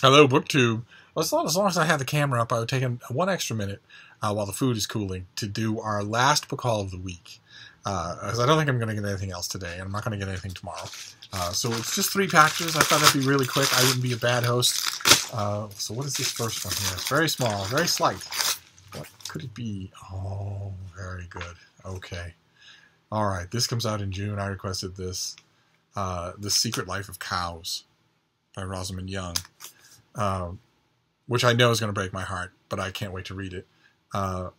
Hello, BookTube. Well, as long as I had the camera up, I would take one extra minute while the food is cooling to do our last book haul of the week. As I don't think I'm going to get anything else today, and I'm not going to get anything tomorrow. So it's just 3 packages. I thought that'd be really quick. I wouldn't be a bad host. So what is this first one here? It's very small, very slight. What could it be? Oh, very good. Okay. All right. This comes out in June. I requested this. The Secret Life of Cows by Rosamund Young. Which I know is going to break my heart, but I can't wait to read it. At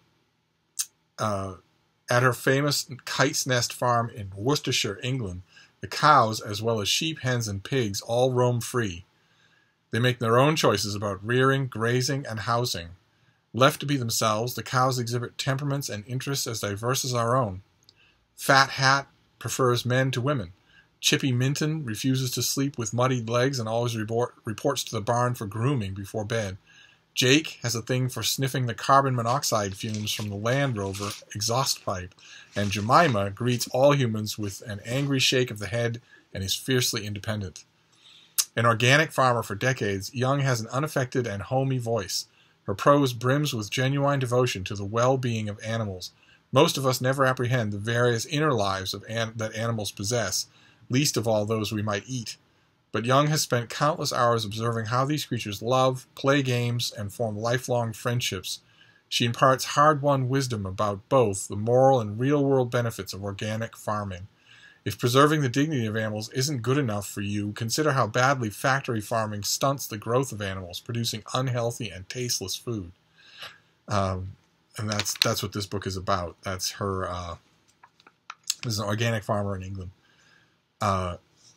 her famous Kite's Nest farm in Worcestershire, England, the cows, as well as sheep, hens, and pigs, all roam free. They make their own choices about rearing, grazing, and housing. Left to be themselves, the cows exhibit temperaments and interests as diverse as our own. Fat Hat prefers men to women. Chippy Minton refuses to sleep with muddied legs and always reports to the barn for grooming before bed. Jake has a thing for sniffing the carbon monoxide fumes from the Land Rover exhaust pipe, and Jemima greets all humans with an angry shake of the head and is fiercely independent. An organic farmer for decades, Young has an unaffected and homey voice. Her prose brims with genuine devotion to the well-being of animals. Most of us never apprehend the various inner lives that animals possess, least of all those we might eat. But Young has spent countless hours observing how these creatures love, play games, and form lifelong friendships. She imparts hard-won wisdom about both the moral and real-world benefits of organic farming. If preserving the dignity of animals isn't good enough for you, consider how badly factory farming stunts the growth of animals, producing unhealthy and tasteless food. And that's what this book is about. That's her. This is an organic farmer in England.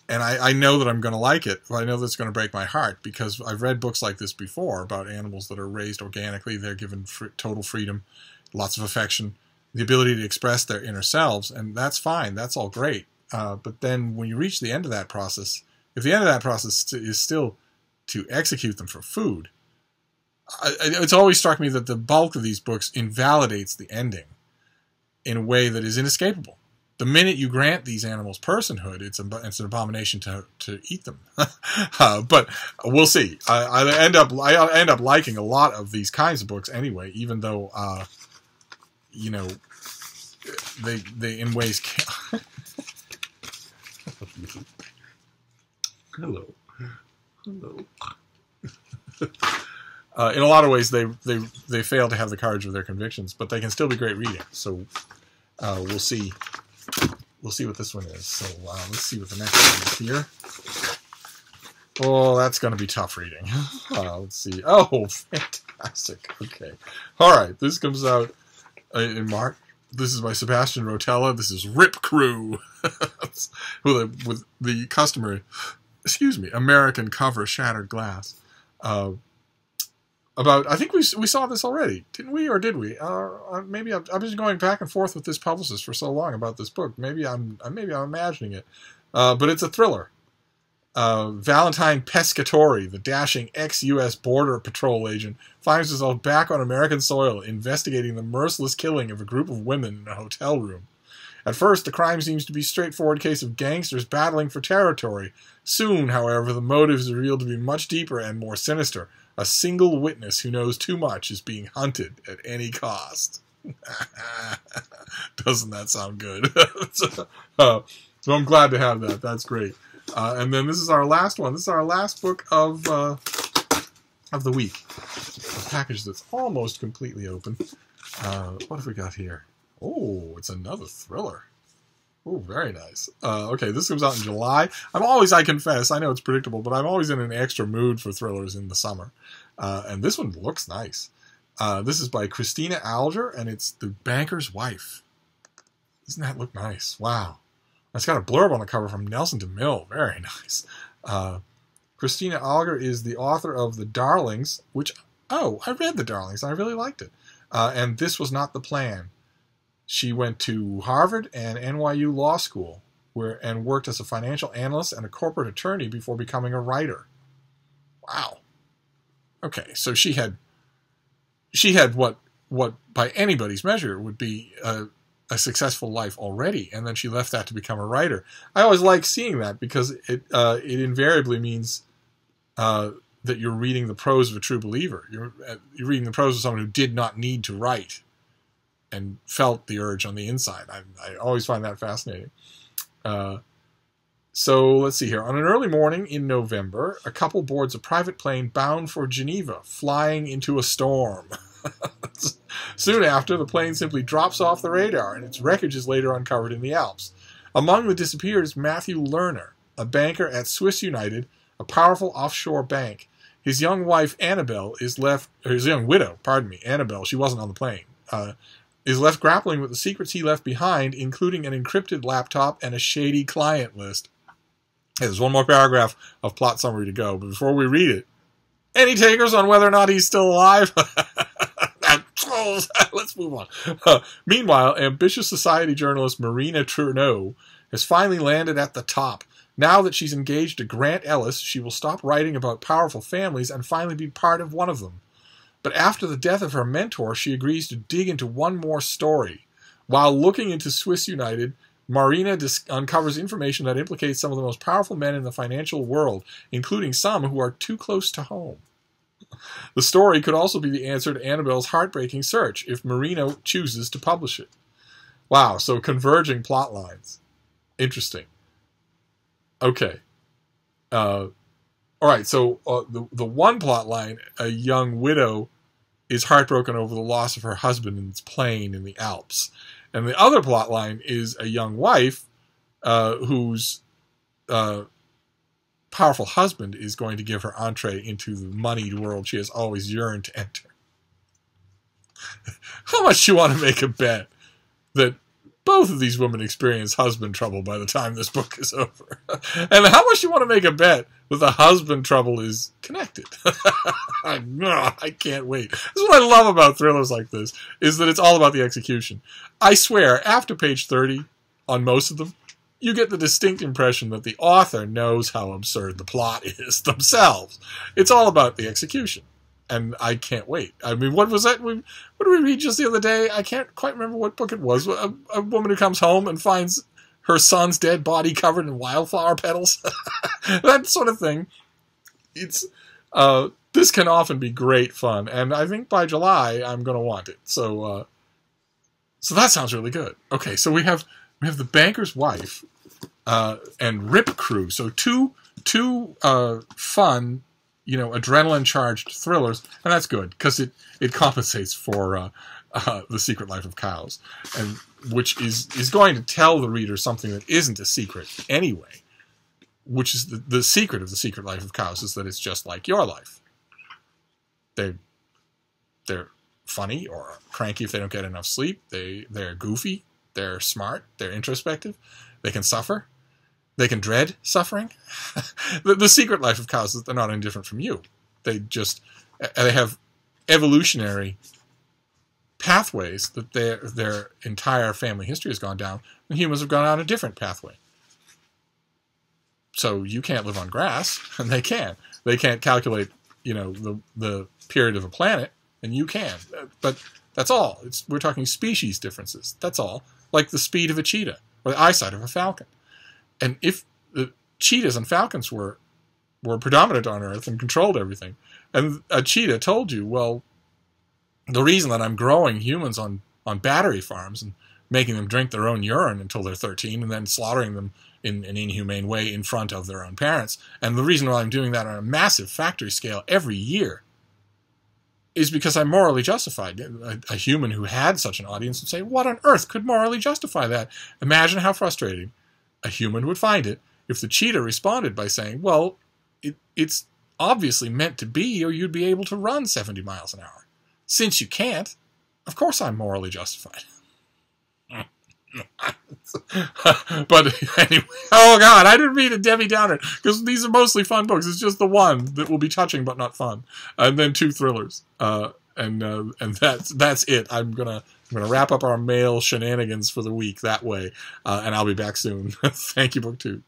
And I know that I'm going to like it, but I know that it's going to break my heart because I've read books like this before about animals that are raised organically. They're given total freedom, lots of affection, the ability to express their inner selves, and that's fine. That's all great. But then when you reach the end of that process, if the end of that process is still to execute them for food, it's always struck me that the bulk of these books invalidates the ending in a way that is inescapable. The minute you grant these animals personhood, it's an abomination to eat them. But we'll see. I end up liking a lot of these kinds of books anyway, even though they in ways can't. Hello. In a lot of ways, they fail to have the courage of their convictions, but they can still be great reading. So we'll see. We'll see what this one is. So let's see what the next one is here. Oh, that's going to be tough reading. Let's see. Oh, fantastic. Okay. All right. This comes out in March. This is by Sebastian Rotella. This is Rip Crew. with the customary, American cover, Shattered Glass. I think we saw this already, didn't we, or did we? Maybe I've been going back and forth with this publicist for so long about this book. Maybe I'm imagining it, but it's a thriller. Valentine Pescatori, the dashing ex-U.S. Border Patrol agent, finds himself back on American soil investigating the merciless killing of a group of women in a hotel room. At first, the crime seems to be a straightforward case of gangsters battling for territory. Soon, however, the motive is revealed to be much deeper and more sinister. A single witness who knows too much is being hunted at any cost. Doesn't that sound good? So I'm glad to have that. That's great. And then this is our last one. This is our last book of the week. A package that's almost completely open. What have we got here? Oh, it's another thriller. Oh, very nice. Okay, this comes out in July. I confess, I know it's predictable, but I'm always in an extra mood for thrillers in the summer. And this one looks nice. This is by Christina Alger, and it's The Banker's Wife. Doesn't that look nice? Wow. It's got a blurb on the cover from Nelson DeMille. Very nice. Christina Alger is the author of The Darlings, I read The Darlings, and I really liked it. And This Was Not the Plan. She went to Harvard and NYU Law School and worked as a financial analyst and a corporate attorney before becoming a writer. Wow. Okay, so she had what by anybody's measure would be a successful life already, and then she left that to become a writer. I always like seeing that because it invariably means that you're reading the prose of a true believer. You're reading the prose of someone who did not need to write and felt the urge on the inside. I always find that fascinating. So let's see here. On an early morning in November, a couple boards a private plane bound for Geneva, flying into a storm. Soon after, the plane simply drops off the radar, and its wreckage is later uncovered in the Alps. Among the disappeared is Matthew Lerner, a banker at Swiss United, a powerful offshore bank. His young wife, Annabelle, his young widow, Annabelle, she wasn't on the plane, is left grappling with the secrets he left behind, including an encrypted laptop and a shady client list. Hey, there's one more paragraph of plot summary to go, but before we read it, any takers on whether or not he's still alive? Let's move on. Meanwhile, ambitious society journalist Marina Trudeau has finally landed at the top. Now that she's engaged to Grant Ellis, she will stop writing about powerful families and finally be part of one of them. But after the death of her mentor, she agrees to dig into one more story. While looking into Swiss United, Marina uncovers information that implicates some of the most powerful men in the financial world, including some who are too close to home. The story could also be the answer to Annabelle's heartbreaking search, if Marina chooses to publish it. Wow, so converging plot lines. Interesting. Okay. All right, so the one plot line, a young widow is heartbroken over the loss of her husband in its plane in the Alps. And the other plot line is a young wife whose powerful husband is going to give her entree into the moneyed world she has always yearned to enter. How much do you want to make a bet that both of these women experience husband trouble by the time this book is over? And how much do you want to make a bet that the husband trouble is connected? I can't wait. This is what I love about thrillers like this, is that it's all about the execution. I swear, after page 30, on most of them, you get the distinct impression that the author knows how absurd the plot is themselves. It's all about the execution. And I can't wait. I mean, what was that? What did we read just the other day? I can't quite remember what book it was. A woman who comes home and finds her son's dead body covered in wildflower petals. That sort of thing. It's this can often be great fun. And I think by July, I'm going to want it. So that sounds really good. Okay, so we have the banker's wife and Rip Crew. So two fun, adrenaline-charged thrillers, and that's good because it compensates for The Secret Life of Cows, and which is going to tell the reader something that isn't a secret anyway, which is the secret of The Secret Life of Cows is that it's just like your life. They're funny or cranky if they don't get enough sleep. They're goofy. They're smart. They're introspective. They can suffer. They can dread suffering. The secret life of cows is they're not indifferent from you. They have evolutionary pathways that their entire family history has gone down, and humans have gone down a different pathway. So you can't live on grass, and they can. They can't calculate, the period of a planet, and you can. But that's all. We're talking species differences. That's all. Like the speed of a cheetah or the eyesight of a falcon. And if the cheetahs and falcons were predominant on Earth and controlled everything, and a cheetah told you, well, the reason that I'm growing humans on battery farms and making them drink their own urine until they're 13 and then slaughtering them in an inhumane way in front of their own parents, and the reason why I'm doing that on a massive factory scale every year is because I'm morally justified. A human who had such an audience would say, what on earth could morally justify that? Imagine how frustrating a human would find it if the cheetah responded by saying, well, it's obviously meant to be, or you'd be able to run 70 miles an hour. Since you can't, of course I'm morally justified. But anyway, oh God, I didn't mean a Debbie Downer, because these are mostly fun books. It's just the one that will be touching but not fun, and then 2 thrillers, and that's it. I'm gonna wrap up our mail shenanigans for the week that way, and I'll be back soon. Thank you, BookTube.